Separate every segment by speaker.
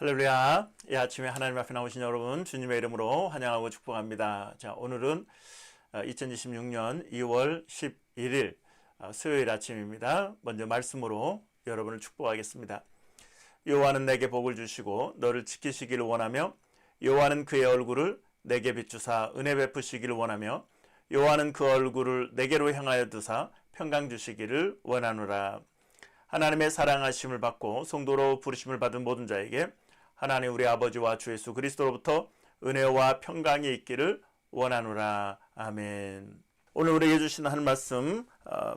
Speaker 1: 할렐루야. 이 아침에 하나님 앞에 나오신 여러분 주님의 이름으로 환영하고 축복합니다. 자, 오늘은 2026년 2월 11일 수요일 아침입니다. 먼저 말씀으로 여러분을 축복하겠습니다. 여호와는 내게 복을 주시고 너를 지키시기를 원하며 여호와는 그의 얼굴을 내게 비추사 은혜 베푸시기를 원하며 여호와는 그 얼굴을 내게로 향하여 두사 평강 주시기를 원하노라. 하나님의 사랑하심을 받고 성도로 부르심을 받은 모든 자에게 하나님 우리 아버지와 주 예수 그리스도로부터 은혜와 평강이 있기를 원하노라. 아멘. 오늘 우리에게 주신 하나님 말씀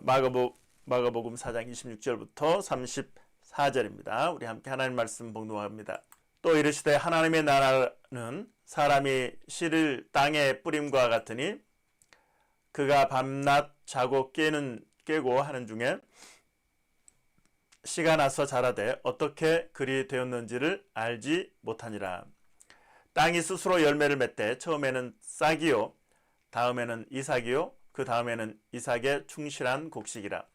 Speaker 1: 마가복음 4장 26절부터 34절입니다. 우리 함께 하나님 말씀 봉독합니다. 또 이르시되 하나님의 나라는 사람이 씨를 땅에 뿌림과 같으니 그가 밤낮 자고 깨고 하는 중에 씨가 나서 자라되 어떻게 그리 되었는지를 알지 못하니라. 땅이 스스로 열매를 맺되 처음에는 싹이요 다음에는 이삭이요 그 다음에는 이삭의 충실한 곡식이라.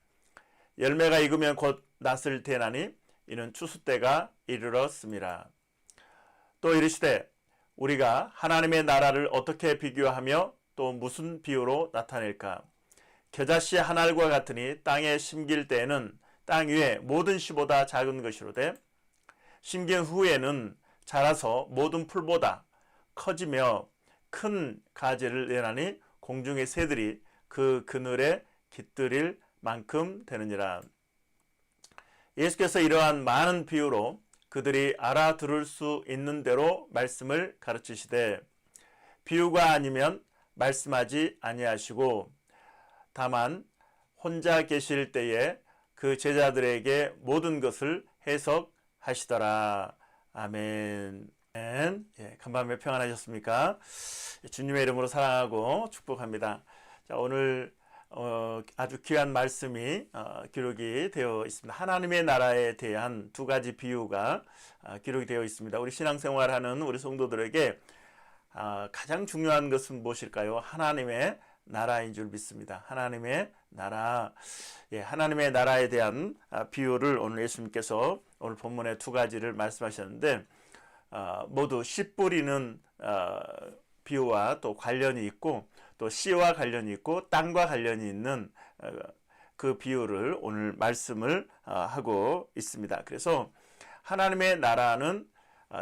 Speaker 1: 열매가 익으면 곧 낫을 대나니 이는 추수 때가 이르렀음이라. 또 이르시되 우리가 하나님의 나라를 어떻게 비교하며 또 무슨 비유로 나타낼까. 겨자씨 한 알과 같으니 땅에 심길 때에는 땅 위에 모든 씨보다 작은 것이로되 심긴 후에는 자라서 모든 풀보다 커지며 큰 가지를 내나니 공중의 새들이 그 그늘에 깃들일 만큼 되느니라. 예수께서 이러한 많은 비유로 그들이 알아들을 수 있는 대로 말씀을 가르치시되 비유가 아니면 말씀하지 아니하시고 다만 혼자 계실 때에 그 제자들에게 모든 것을 해석하시더라. 아멘. 예, 간밤에 평안하셨습니까? 주님의 이름으로 사랑하고 축복합니다. 자, 오늘 아주 귀한 말씀이 기록이 되어 있습니다. 하나님의 나라에 대한 두 가지 비유가 기록이 되어 있습니다. 우리 신앙생활하는 우리 성도들에게 가장 중요한 것은 무엇일까요? 하나님의 나라인 줄 믿습니다. 하나님의 나라, 하나님의 나라에 대한 비유를 오늘 예수님께서 오늘 본문의 두 가지를 말씀하셨는데 모두 씨 뿌리는 비유와 또 관련이 있고 또 씨와 관련이 있고 땅과 관련이 있는 그 비유를 오늘 말씀을 하고 있습니다. 그래서 하나님의 나라는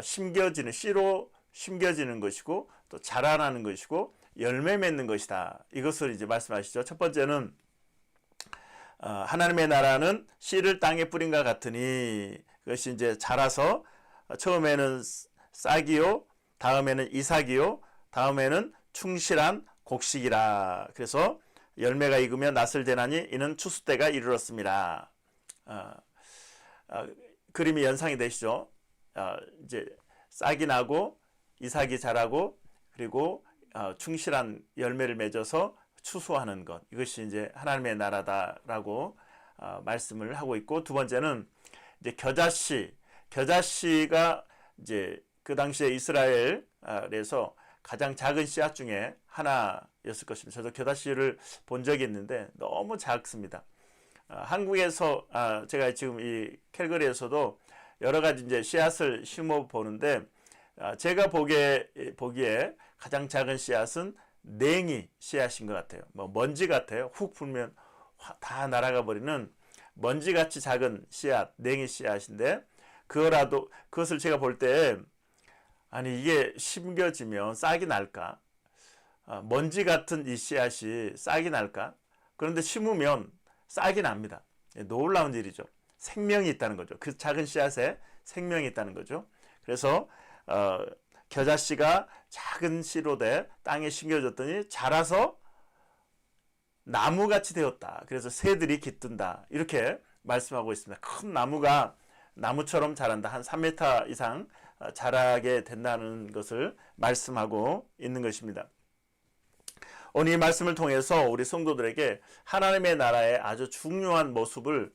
Speaker 1: 심겨지는 씨로 심겨지는 것이고 또 자라나는 것이고 열매 맺는 것이다. 이것을 이제 말씀하시죠. 첫 번째는 하나님의 나라는 씨를 땅에 뿌린과 같으니 그것이 이제 자라서 처음에는 싹이요, 다음에는 이삭이요, 다음에는 충실한 곡식이라. 그래서 열매가 익으면 낫을 대나니 이는 추수 때가 이르렀습니다. 그림이 연상이 되시죠? 이제 싹이 나고 이삭이 자라고 그리고 충실한 열매를 맺어서 추수하는 것, 이것이 이제 하나님의 나라다라고 말씀을 하고 있고, 두 번째는 이제 겨자씨가 이제 그 당시에 이스라엘에서 가장 작은 씨앗 중에 하나였을 것입니다. 저도 겨자씨를 본 적이 있는데 너무 작습니다. 한국에서 제가 지금 이 캘거리에서도 여러 가지 이제 씨앗을 심어 보는데 제가 보기에 가장 작은 씨앗은 냉이 씨앗인 것 같아요. 뭐 먼지 같아요. 훅 불면 다 날아가 버리는 먼지같이 작은 씨앗, 냉이 씨앗인데 그것을 제가 볼 때 아니 이게 심겨지면 싹이 날까? 먼지 같은 이 씨앗이 싹이 날까? 그런데 심으면 싹이 납니다. 놀라운 일이죠. 생명이 있다는 거죠. 그 작은 씨앗에 생명이 있다는 거죠. 그래서 겨자씨가 작은 씨로 돼 땅에 심겨졌더니 자라서 나무같이 되었다. 그래서 새들이 깃든다. 이렇게 말씀하고 있습니다. 큰 나무가 나무처럼 자란다. 한 3m 이상 자라게 된다는 것을 말씀하고 있는 것입니다. 오늘 이 말씀을 통해서 우리 성도들에게 하나님의 나라의 아주 중요한 모습을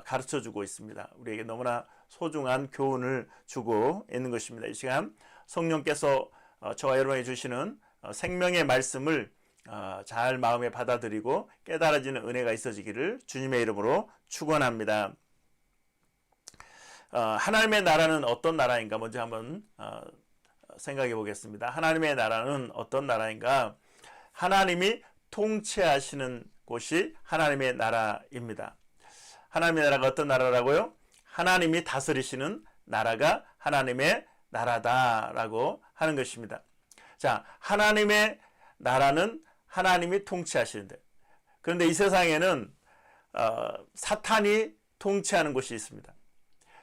Speaker 1: 가르쳐주고 있습니다. 우리에게 너무나 소중한 교훈을 주고 있는 것입니다. 이 시간 성령께서 저와 여러분에게 주시는 생명의 말씀을 잘 마음에 받아들이고 깨달아지는 은혜가 있어지기를 주님의 이름으로 축원합니다. 하나님의 나라는 어떤 나라인가 먼저 한번 생각해 보겠습니다. 하나님의 나라는 어떤 나라인가? 하나님이 통치하시는 곳이 하나님의 나라입니다. 하나님의 나라가 어떤 나라라고요? 하나님이 다스리시는 나라가 하나님의 나라다라고 하는 것입니다. 자, 하나님의 나라는 하나님이 통치하시는데, 그런데 이 세상에는 사탄이 통치하는 곳이 있습니다.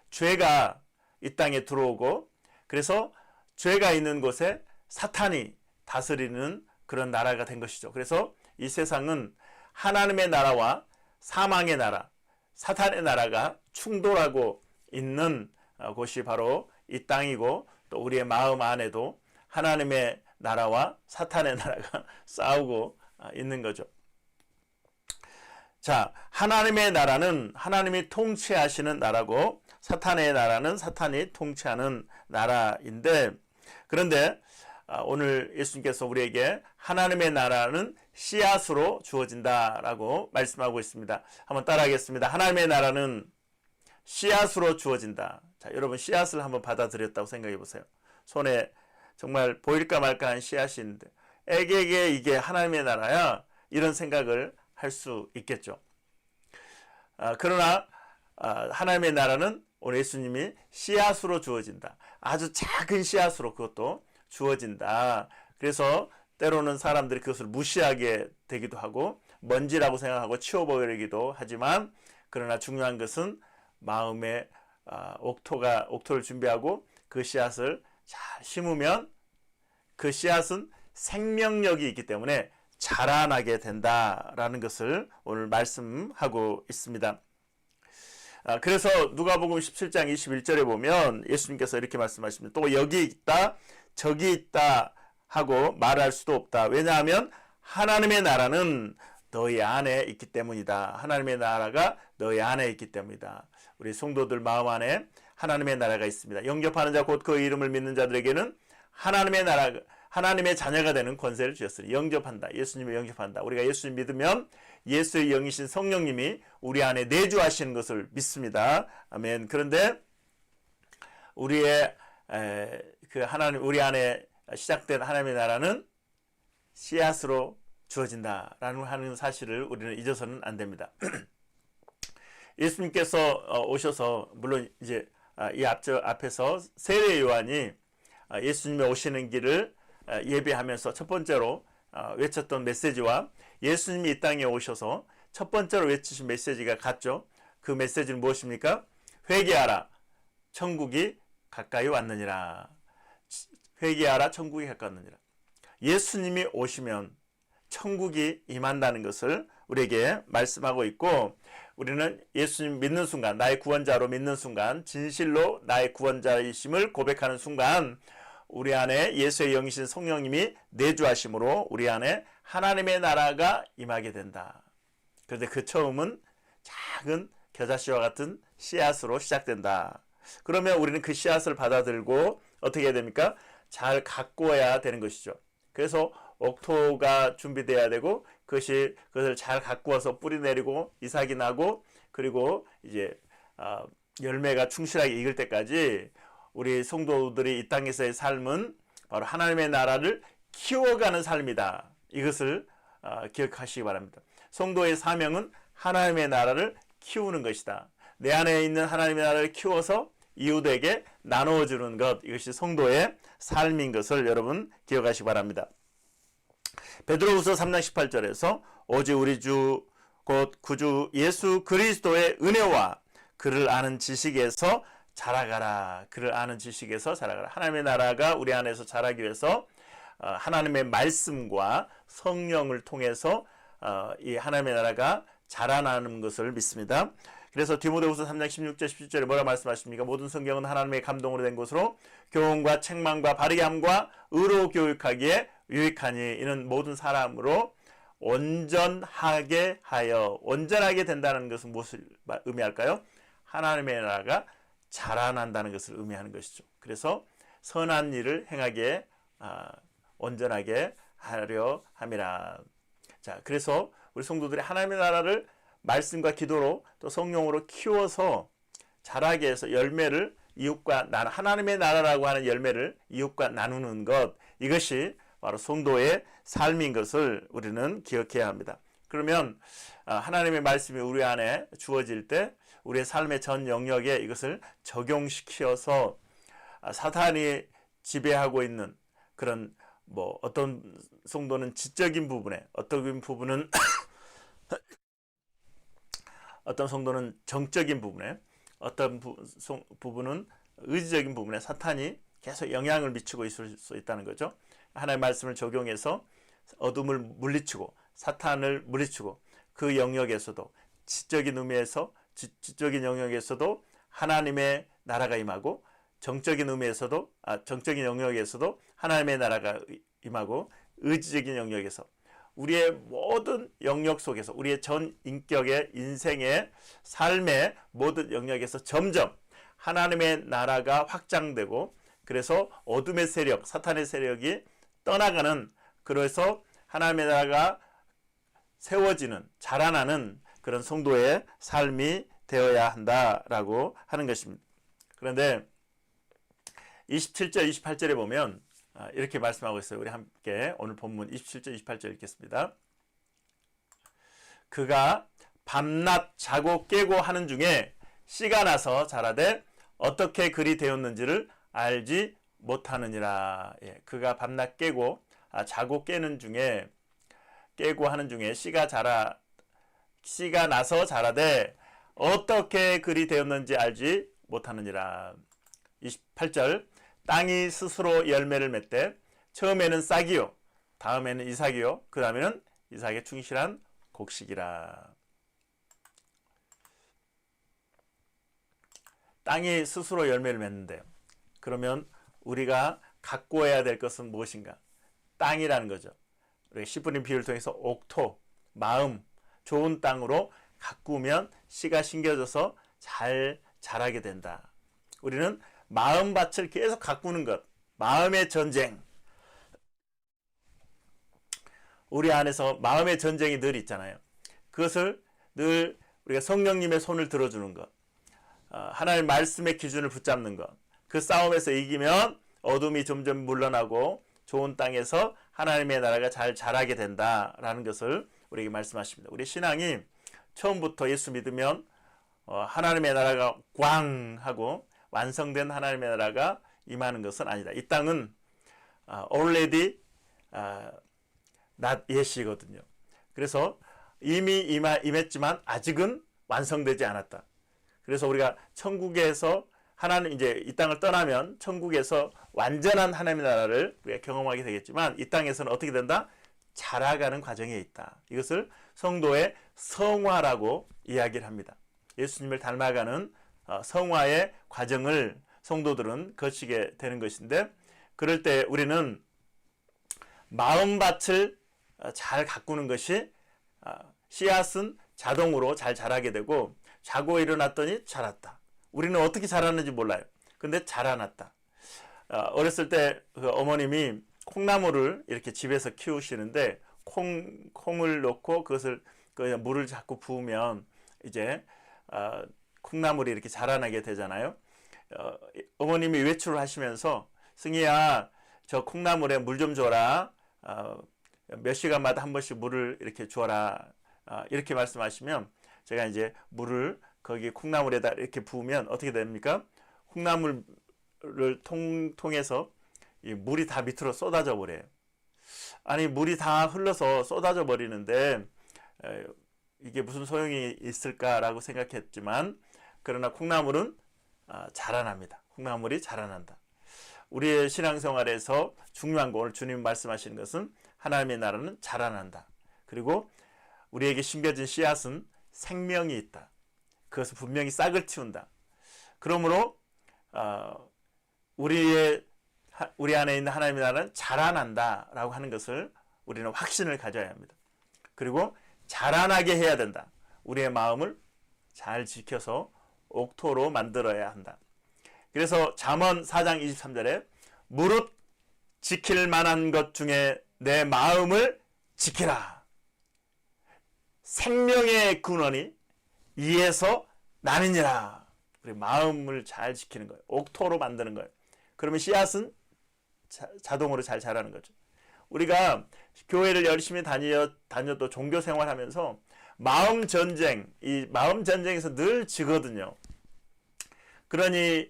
Speaker 1: 죄가 이 땅에 들어오고, 그래서 죄가 있는 곳에 사탄이 다스리는 그런 나라가 된 것이죠. 그래서 이 세상은 하나님의 나라와 사망의 나라, 사탄의 나라가 충돌하고 있는 곳이 바로 이 땅이고, 또 우리의 마음 안에도 하나님의 나라와 사탄의 나라가 싸우고 있는 거죠. 자, 하나님의 나라는 하나님이 통치하시는 나라고, 사탄의 나라는 사탄이 통치하는 나라인데, 그런데 오늘 예수님께서 우리에게 하나님의 나라는 씨앗으로 주어진다라고 말씀하고 있습니다. 한번 따라하겠습니다. 하나님의 나라는 씨앗으로 주어진다. 자, 여러분 씨앗을 한번 받아들였다고 생각해 보세요. 손에 정말 보일까 말까한 씨앗이 있는데, 에게게 이게 하나님의 나라야? 이런 생각을 할 수 있겠죠. 그러나 하나님의 나라는 오늘 예수님이 씨앗으로 주어진다. 아주 작은 씨앗으로 그것도 주어진다. 그래서 때로는 사람들이 그것을 무시하게 되기도 하고 먼지라고 생각하고 치워버리기도 하지만, 그러나 중요한 것은 마음에 옥토를 준비하고 그 씨앗을 잘 심으면 그 씨앗은 생명력이 있기 때문에 자라나게 된다라는 것을 오늘 말씀하고 있습니다. 그래서 누가복음 17장 21절에 보면 예수님께서 이렇게 말씀하십니다. 또 여기 있다 저기 있다 하고 말할 수도 없다. 왜냐하면 하나님의 나라는 너희 안에 있기 때문이다. 하나님의 나라가 너희 안에 있기 때문이다. 우리 성도들 마음 안에 하나님의 나라가 있습니다. 영접하는 자 곧 그 이름을 믿는 자들에게는 하나님의 나라, 하나님의 자녀가 되는 권세를 주셨으니, 영접한다. 예수님을 영접한다. 우리가 예수님 믿으면 예수의 영이신 성령님이 우리 안에 내주하시는 것을 믿습니다. 아멘. 그런데 우리의 우리 안에 시작된 하나님의 나라는 씨앗으로 주어진다라는 하는 사실을 우리는 잊어서는 안 됩니다. 예수님께서 오셔서, 물론 이제 이 앞에서 세례 요한이 예수님이 오시는 길을 예배하면서 첫 번째로 외쳤던 메시지와 예수님이 이 땅에 오셔서 첫 번째로 외치신 메시지가 같죠. 그 메시지는 무엇입니까? 회개하라, 천국이 가까이 왔느니라. 회개하라, 천국이 가까이 왔느니라. 예수님이 오시면 천국이 임한다는 것을 우리에게 말씀하고 있고, 우리는 예수님 믿는 순간, 나의 구원자로 믿는 순간, 진실로 나의 구원자이심을 고백하는 순간, 우리 안에 예수의 영이신 성령님이 내주하심으로 우리 안에 하나님의 나라가 임하게 된다. 그런데 그 처음은 작은 겨자씨와 같은 씨앗으로 시작된다. 그러면 우리는 그 씨앗을 받아들고 어떻게 해야 됩니까? 잘 가꾸어야 되는 것이죠. 그래서 옥토가 준비돼야 되고, 그것을 잘 가꾸어서 뿌리 내리고 이삭이 나고, 그리고 이제 열매가 충실하게 익을 때까지 우리 성도들이 이 땅에서의 삶은 바로 하나님의 나라를 키워가는 삶이다. 이것을 기억하시기 바랍니다. 성도의 사명은 하나님의 나라를 키우는 것이다. 내 안에 있는 하나님의 나라를 키워서 이웃에게 나누어주는 것, 이것이 성도의 삶인 것을 여러분 기억하시기 바랍니다. 베드로후서 3장 18절에서 오직 우리 주 곧 구주 예수 그리스도의 은혜와 그를 아는 지식에서 자라가라. 그를 아는 지식에서 자라가라. 하나님의 나라가 우리 안에서 자라기 위해서 하나님의 말씀과 성령을 통해서 이 하나님의 나라가 자라나는 것을 믿습니다. 그래서 디모데후서 3장 16절 17절에 뭐라 말씀하십니까? 모든 성경은 하나님의 감동으로 된 것으로 교훈과 책망과 바르게 함과 의로 교육하기에 유익하니, 이는 모든 사람으로 온전하게 하여, 온전하게 된다는 것은 무엇을 의미할까요? 하나님의 나라가 자라난다는 것을 의미하는 것이죠. 그래서 선한 일을 행하기에 온전하게 하려 함이라. 자, 그래서 우리 성도들이 하나님의 나라를 말씀과 기도로 또 성령으로 키워서 자라게 해서 열매를 이웃과 하나님의 나라라고 하는 열매를 이웃과 나누는 것, 이것이 바로 성도의 삶인 것을 우리는 기억해야 합니다. 그러면 하나님의 말씀이 우리 안에 주어질 때 우리의 삶의 전 영역에 이것을 적용시켜서 사탄이 지배하고 있는 그런 어떤 성도는 지적인 부분에, 어떤 부분은 어떤 성도는 정적인 부분에, 어떤 부분은 의지적인 부분에 사탄이 계속 영향을 미치고 있을 수 있다는 거죠. 하나님의 말씀을 적용해서 어둠을 물리치고 사탄을 물리치고 그 영역에서도 지적인 의미에서 지적인 영역에서도 하나님의 나라가 임하고 정적인 의미에서도 정적인 영역에서도 하나님의 나라가 임하고 의지적인 영역에서 우리의 모든 영역 속에서 우리의 전 인격의 인생의 삶의 모든 영역에서 점점 하나님의 나라가 확장되고 그래서 어둠의 세력, 사탄의 세력이 떠나가는, 그래서 하나님의 나라가 세워지는, 자라나는 그런 성도의 삶이 되어야 한다라고 하는 것입니다. 그런데 27절, 28절에 보면 이렇게 말씀하고 있어요. 우리 함께 오늘 본문 27절, 28절 읽겠습니다. 그가 밤낮 자고 깨고 하는 중에 씨가 나서 자라되 어떻게 그리 되었는지를 알지 못하느니라. 예, 그가 밤낮 깨고 자고 깨는 중에 깨고 하는 중에 씨가 나서 자라되 어떻게 그리 되었는지 알지 못하느니라. 28절 땅이 스스로 열매를 맺되 처음에는 싹이요 다음에는 이삭이요 그 다음에는 이삭의 충실한 곡식이라. 땅이 스스로 열매를 맺는데요. 그러면 우리가 가꾸어야 될 것은 무엇인가? 땅이라는 거죠. 우리가 시부림 비유를 통해서 옥토, 마음, 좋은 땅으로 가꾸면 씨가 심겨져서 잘 자라게 된다. 우리는 마음밭을 계속 가꾸는 것, 마음의 전쟁. 우리 안에서 마음의 전쟁이 늘 있잖아요. 그것을 늘 우리가 성령님의 손을 들어주는 것, 하나님의 말씀의 기준을 붙잡는 것, 그 싸움에서 이기면 어둠이 점점 물러나고 좋은 땅에서 하나님의 나라가 잘 자라게 된다라는 것을 우리에게 말씀하십니다. 우리 신앙이 처음부터 예수 믿으면 하나님의 나라가 꽝 하고 완성된 하나님의 나라가 임하는 것은 아니다. 이 땅은 already not yet이거든요. 그래서 이미 임했지만 아직은 완성되지 않았다. 그래서 우리가 천국에서 하나님 이제 이 땅을 떠나면 천국에서 완전한 하나님의 나라를 우리가 경험하게 되겠지만 이 땅에서는 어떻게 된다? 자라가는 과정에 있다. 이것을 성도의 성화라고 이야기를 합니다. 예수님을 닮아가는 성화의 과정을 성도들은 거치게 되는 것인데, 그럴 때 우리는 마음밭을 잘 가꾸는 것이 씨앗은 자동으로 잘 자라게 되고 자고 일어났더니 자랐다. 우리는 어떻게 자랐는지 몰라요. 근데 자라났다. 어렸을 때 그 어머님이 콩나물을 이렇게 집에서 키우시는데 콩을 넣고 그것을 물을 자꾸 부으면 이제 콩나물이 이렇게 자라나게 되잖아요. 어머님이 외출을 하시면서 승희야 저 콩나물에 물 좀 줘라. 몇 시간마다 한 번씩 물을 이렇게 줘라. 이렇게 말씀하시면 제가 이제 물을 거기 콩나물에다 이렇게 부으면 어떻게 됩니까? 콩나물을 통해서 이 물이 다 밑으로 쏟아져 버려요. 아니 물이 다 흘러서 쏟아져 버리는데 이게 무슨 소용이 있을까라고 생각했지만 그러나 콩나물은 자라납니다. 콩나물이 자라난다. 우리의 신앙생활에서 중요한 거 오늘 주님 말씀하시는 것은 하나님의 나라는 자라난다. 그리고 우리에게 심겨진 씨앗은 생명이 있다. 그것은 분명히 싹을 틔운다. 그러므로 우리 안에 있는 하나님의 나라는 자라난다라고 하는 것을 우리는 확신을 가져야 합니다. 그리고 자라나게 해야 된다. 우리의 마음을 잘 지켜서 옥토로 만들어야 한다. 그래서 잠언 4장 23절에 무릇 지킬 만한 것 중에 내 마음을 지키라. 생명의 근원이 이에서 나느니라. 우리 마음을 잘 지키는 거예요. 옥토로 만드는 거예요. 그러면 씨앗은 자동으로 잘 자라는 거죠. 우리가 교회를 열심히 다녀도 종교 생활하면서 마음 전쟁, 이 마음 전쟁에서 늘 지거든요. 그러니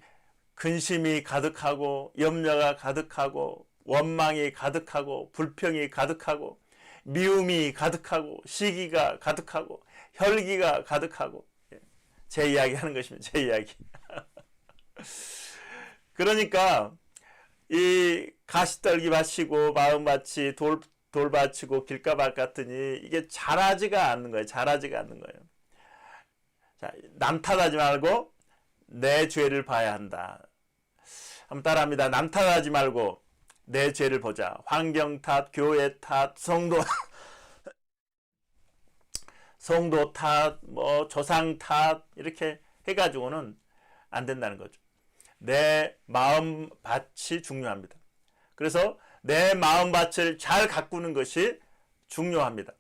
Speaker 1: 근심이 가득하고 염려가 가득하고 원망이 가득하고 불평이 가득하고 미움이 가득하고 시기가 가득하고 혈기가 가득하고, 제 이야기 하는 것입니다. 제 이야기. 그러니까 이 가시떨기 밭이고 마음밭이 돌밭이고 길가밭 같으니 이게 자라지가 않는 거예요. 자라지가 않는 거예요. 자, 남 탓하지 말고 내 죄를 봐야 한다. 한번 따라합니다. 남 탓하지 말고 내 죄를 보자. 환경 탓, 교회 탓, 성도 탓, 뭐 조상 탓 이렇게 해가지고는 안 된다는 거죠. 내 마음밭이 중요합니다. 그래서 내 마음밭을 잘 가꾸는 것이 중요합니다.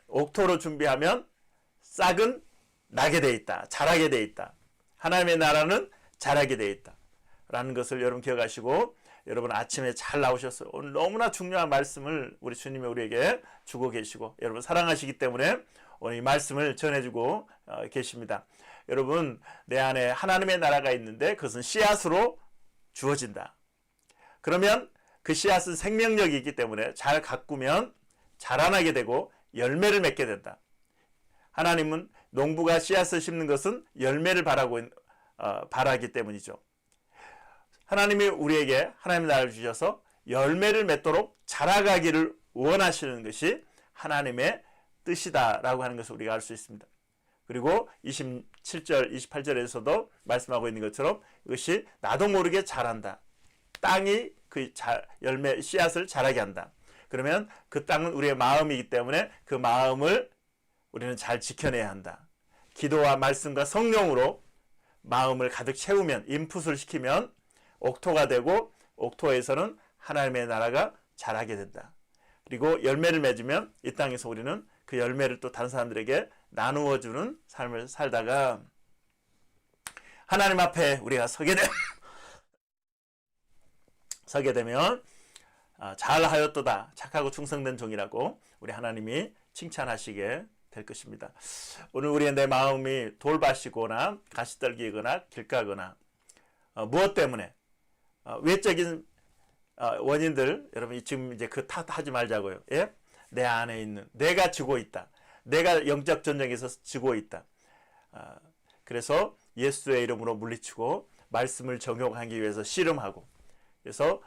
Speaker 1: 옥토로 준비하면 싹은 나게 돼 있다. 자라게 돼 있다. 하나님의 나라는 자라게 돼 있다. 라는 것을 여러분 기억하시고, 여러분 아침에 잘 나오셨어요. 오늘 너무나 중요한 말씀을 우리 주님이 우리에게 주고 계시고, 여러분 사랑하시기 때문에 오늘 이 말씀을 전해주고 계십니다. 여러분, 내 안에 하나님의 나라가 있는데 그것은 씨앗으로 주어진다. 그러면 그 씨앗은 생명력이 있기 때문에 잘 가꾸면 자라나게 되고 열매를 맺게 된다. 하나님은 농부가 씨앗을 심는 것은 열매를 바라기 때문이죠. 하나님이 우리에게 하나님의 나라를 주셔서 열매를 맺도록 자라가기를 원하시는 것이 하나님의 뜻이다라고 하는 것을 우리가 알 수 있습니다. 그리고 27절, 28절에서도 말씀하고 있는 것처럼 이것이 나도 모르게 자란다. 땅이 그 열매, 씨앗을 자라게 한다. 그러면 그 땅은 우리의 마음이기 때문에 그 마음을 우리는 잘 지켜내야 한다. 기도와 말씀과 성령으로 마음을 가득 채우면, 인풋을 시키면 옥토가 되고, 옥토에서는 하나님의 나라가 자라게 된다. 그리고 열매를 맺으면 이 땅에서 우리는 그 열매를 또 다른 사람들에게 나누어주는 삶을 살다가 하나님 앞에 우리가 서게 되면 잘하였도다, 착하고 충성된 종이라고 우리 하나님이 칭찬하시게 될 것입니다. 오늘 우리의 내 마음이 돌밭이거나 가시떨기거나 길가거나 무엇 때문에 외적인 원인들, 여러분 지금 이제 그 탓하지 말자고요. 예? 내 안에 있는, 내가 지고 있다. 내가 영적 전쟁에서 지고 있다. 그래서 예수의 이름으로 물리치고 말씀을 적용하기 위해서 씨름하고, 그래서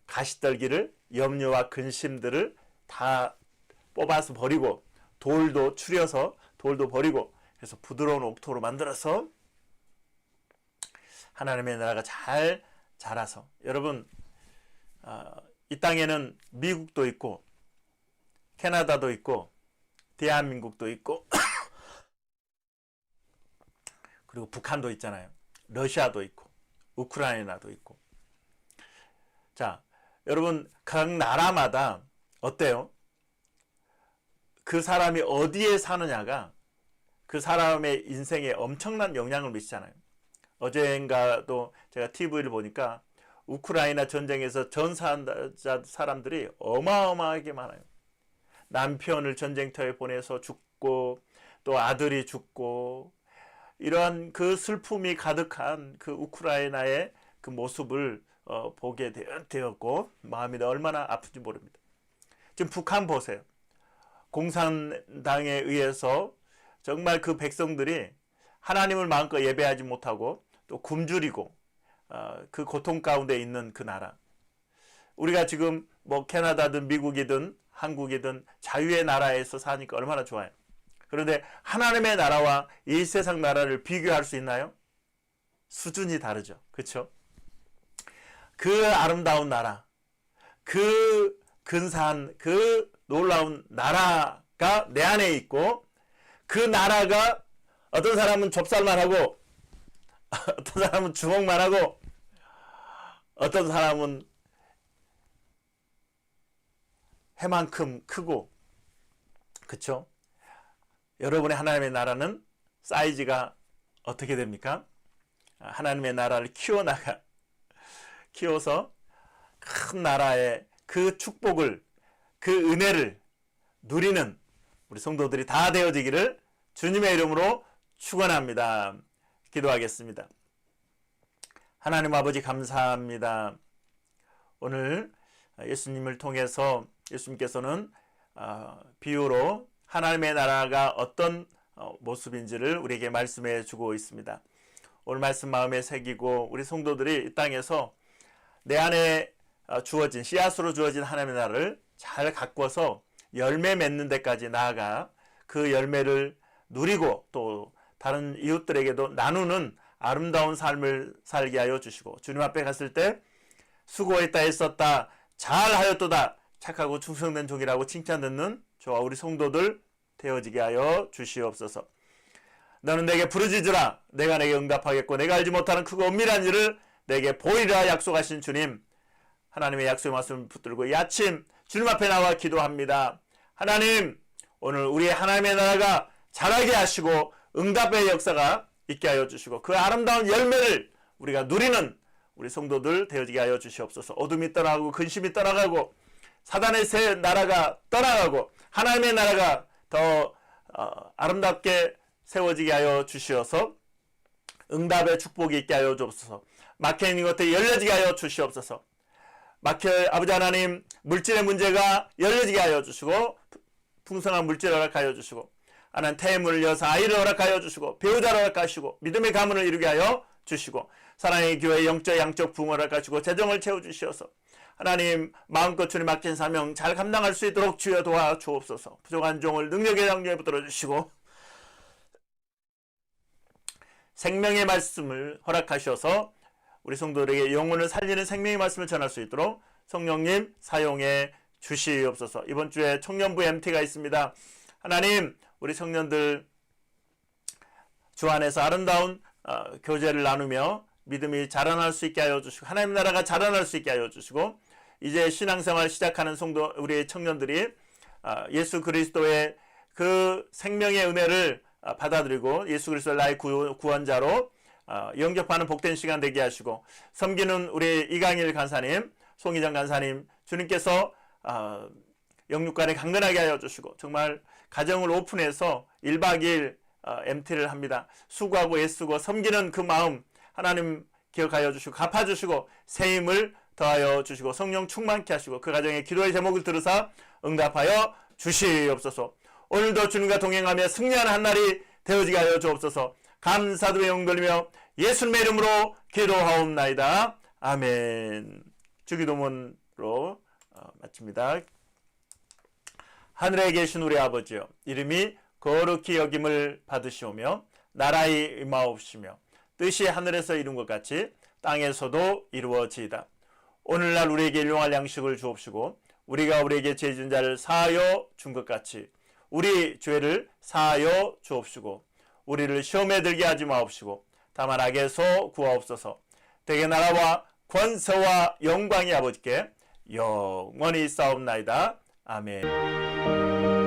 Speaker 1: 가시떨기를, 염려와 근심들을 다 뽑아서 버리고, 돌도 추려서 돌도 버리고, 그래서 부드러운 옥토로 만들어서 하나님의 나라가 잘 자라서, 여러분 이 땅에는 미국도 있고 캐나다도 있고 대한민국도 있고 그리고 북한도 있잖아요. 러시아도 있고 우크라이나도 있고. 자, 여러분 각 나라마다 어때요? 그 사람이 어디에 사느냐가 그 사람의 인생에 엄청난 영향을 미치잖아요. 어제인가도 제가 TV를 보니까 우크라이나 전쟁에서 전사한 사람들이 어마어마하게 많아요. 남편을 전쟁터에 보내서 죽고, 또 아들이 죽고, 이러한 그 슬픔이 가득한 그 우크라이나의 그 모습을 보게 되었고, 마음이 얼마나 아픈지 모릅니다. 지금 북한 보세요. 공산당에 의해서 정말 그 백성들이 하나님을 마음껏 예배하지 못하고 또 굶주리고 그 고통 가운데 있는 그 나라. 우리가 지금 뭐 캐나다든 미국이든 한국이든 자유의 나라에서 사니까 얼마나 좋아요. 그런데 하나님의 나라와 이 세상 나라를 비교할 수 있나요? 수준이 다르죠. 그렇죠? 그 아름다운 나라, 그 근사한, 그 놀라운 나라가 내 안에 있고, 그 나라가 어떤 사람은 좁쌀만 하고, 어떤 사람은 주먹만 하고, 어떤 사람은 해만큼 크고, 그쵸? 여러분의 하나님의 나라는 사이즈가 어떻게 됩니까? 하나님의 나라를 키워서 큰 나라의 그 축복을, 그 은혜를 누리는 우리 성도들이 다 되어지기를 주님의 이름으로 축원합니다. 기도하겠습니다. 하나님 아버지 감사합니다. 오늘 예수님을 통해서 예수님께서는 비유로 하나님의 나라가 어떤 모습인지를 우리에게 말씀해 주고 있습니다. 오늘 말씀 마음에 새기고 우리 성도들이 이 땅에서 내 안에 주어진 씨앗으로 주어진 하나님의 나라를 잘 가꿔서 열매 맺는 데까지 나아가 그 열매를 누리고 또 다른 이웃들에게도 나누는 아름다운 삶을 살게 하여 주시고 주님 앞에 갔을 때 수고했다 했었다 잘하였도다 착하고 충성된 종이라고 칭찬 듣는 저와 우리 성도들 되어지게 하여 주시옵소서. 너는 내게 부르짖으라 내가 내게 응답하겠고 내가 알지 못하는 크고 은밀한 일을 내게 보이리라 약속하신 주님, 하나님의 약속의 말씀을 붙들고 이 아침 주님 앞에 나와 기도합니다. 하나님, 오늘 우리의 하나님의 나라가 자라게 하시고 응답의 역사가 있게 하여 주시고 그 아름다운 열매를 우리가 누리는 우리 성도들 되어지게 하여 주시옵소서. 어둠이 떠나가고 근심이 떠나가고 사단의 새 나라가 떠나가고 하나님의 나라가 더 아름답게 세워지게 하여 주시어서 응답의 축복이 있게 하여 주옵소서. 막혀있는 것들이 열려지게 하여 주시옵소서. 아버지 하나님, 물질의 문제가 열려지게 하여 주시고 풍성한 물질을 허락하여 주시고 하나님 태물을 여서 아이를 허락하여 주시고 배우자를 허락하시고 믿음의 가문을 이루게 하여 주시고 사랑의 교회 영적 양적 부흥을 허락하시고 재정을 채워주시어서 하나님 마음껏 주님 맡긴 사명 잘 감당할 수 있도록 주여 도와주옵소서. 부족한 종을 능력의 장중에 붙들어 주시고 생명의 말씀을 허락하셔서 우리 성도들에게 영혼을 살리는 생명의 말씀을 전할 수 있도록 성령님 사용해 주시옵소서. 이번 주에 청년부 MT가 있습니다. 하나님, 우리 청년들 주 안에서 아름다운 교제를 나누며 믿음이 자라날 수 있게 하여 주시고 하나님 나라가 자라날 수 있게 하여 주시고 이제 신앙생활 시작하는 성도 우리 청년들이 예수 그리스도의 그 생명의 은혜를 받아들이고 예수 그리스도를 나의 구원자로 영접하는 복된 시간 되게 하시고 섬기는 우리 이강일 간사님, 송희정 간사님 주님께서 영육간에 강건하게 하여 주시고 정말 가정을 오픈해서 1박 2일 MT를 합니다. 수고하고 애쓰고 섬기는 그 마음 하나님 기억하여 주시고 갚아주시고 새 힘을 더하여 주시고 성령 충만케 하시고 그 가정의 기도의 제목을 들으사 응답하여 주시옵소서. 오늘도 주님과 동행하며 승리하는 한 날이 되어지게 하여 주옵소서. 감사드리며 영돌리며 예수님의 이름으로 기도하옵나이다. 아멘. 주기도문으로 마칩니다. 하늘에 계신 우리 아버지여, 이름이 거룩히 여김을 받으시오며 나라의 임하옵시며 뜻이 하늘에서 이룬 것 같이 땅에서도 이루어지이다. 오늘날 우리에게 일용할 양식을 주옵시고 우리가 우리에게 죄 지은 자를 사하여 준 것 같이 우리 죄를 사하여 주옵시고 우리를 시험에 들게 하지 마옵시고 다만 악에서 구하옵소서. 대개 나라와 권세와 영광이 아버지께 영원히 있사옵나이다. 아멘.